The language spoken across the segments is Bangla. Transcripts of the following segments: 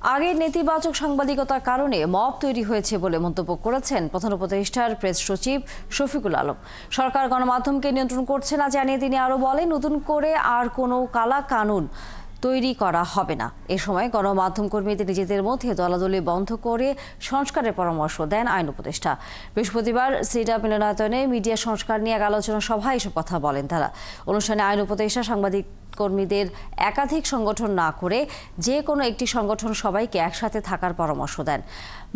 আগের নেতিবাচক সাংবাদিকতার কারণে মব তৈরি হয়েছে বলে মন্তব্য করেছেন প্রধান উপদেষ্টার প্রেস সচিব শফিকুল আলম। সরকার গণমাধ্যমকে নিয়ন্ত্রণ করছে না জানিয়ে তিনি আরও বলেন, নতুন করে আর কোনো কালা কানুন তৈরি করা হবে না। এ সময় গণমাধ্যম কর্মীদের নিজেদের মধ্যে দলাদলি বন্ধ করে সংস্কারের পরামর্শ দেন আইন উপদেষ্টা। বৃহস্পতিবার সিডা মিলনায়তনে মিডিয়া সংস্কার নিয়ে এক আলোচনা সভায় এসব কথা বলেন তারা। অনুষ্ঠানে আইন উপদেষ্টা সাংবাদিক কর্মীদের একাধিক সংগঠন না করে যে কোনো একটি সংগঠন সবাইকে একসাথে থাকার পরামর্শ দেন।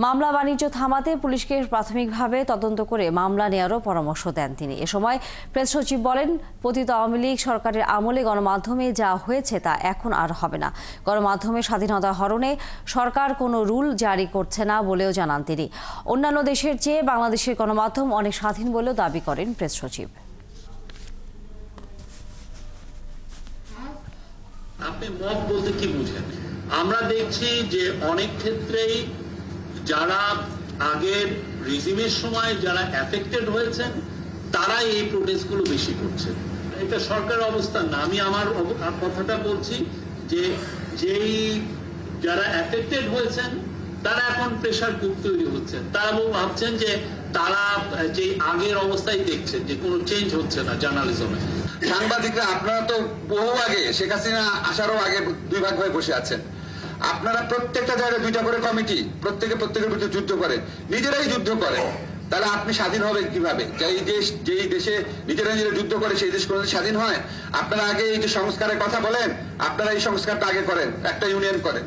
মামলা বাণিজ্য থামাতে পুলিশকে প্রাথমিকভাবে তদন্ত করে মামলা নেওয়ারও পরামর্শ দেন তিনি। এ সময় প্রেস সচিব বলেন, পতিত আওয়ামী লীগ সরকারের আমলে গণমাধ্যমে যা হয়েছে তা এখন আর হবে না। গণমাধ্যমের স্বাধীনতা হরণে সরকার কোনো রুল জারি করছে না বলেও জানান তিনি। অন্যান্য দেশের চেয়ে বাংলাদেশের গণমাধ্যম অনেক স্বাধীন বলেও দাবি করেন প্রেস সচিব। আপনি মব বলতে কি বুঝেন? আমরা দেখছি যে অনেক ক্ষেত্রেই যারা আগের রিজিমের সময় যারা এফেক্টেড হয়েছেন তারাই এই প্রোটেস্টগুলো বেশি করছে। এটা সরকারের অবস্থান না, আমি আমার কথাটা বলছি যে যেই যারা এফেক্টেড হয়েছেন তারা এখন প্রেশার গ্রুপ তৈরি হচ্ছেন। তারা ভাবছেন যে তারা যে আগের অবস্থায় দেখছেন যে কোনো চেঞ্জ হচ্ছে না জার্নালিজমে। সাংবাদিকরা আপনারা তো বহু আগে, শেখ হাসিনা আসারও আগে দুই ভাগ হয়ে বসে আছেন। আপনারা প্রত্যেকটা জায়গায় দুইটা করে কমিটি, প্রত্যেকের বিরুদ্ধে যুদ্ধ করে, নিজেরাই যুদ্ধ করে। তাহলে আপনি স্বাধীন হবেন কিভাবে? যেই দেশে নিজেরা যুদ্ধ করে সেই দেশ কোনোদিন স্বাধীন হয়? আপনারা আগে এই যে সংস্কারের কথা বলেন, আপনারা এই সংস্কারটা আগে করেন, একটা ইউনিয়ন করেন।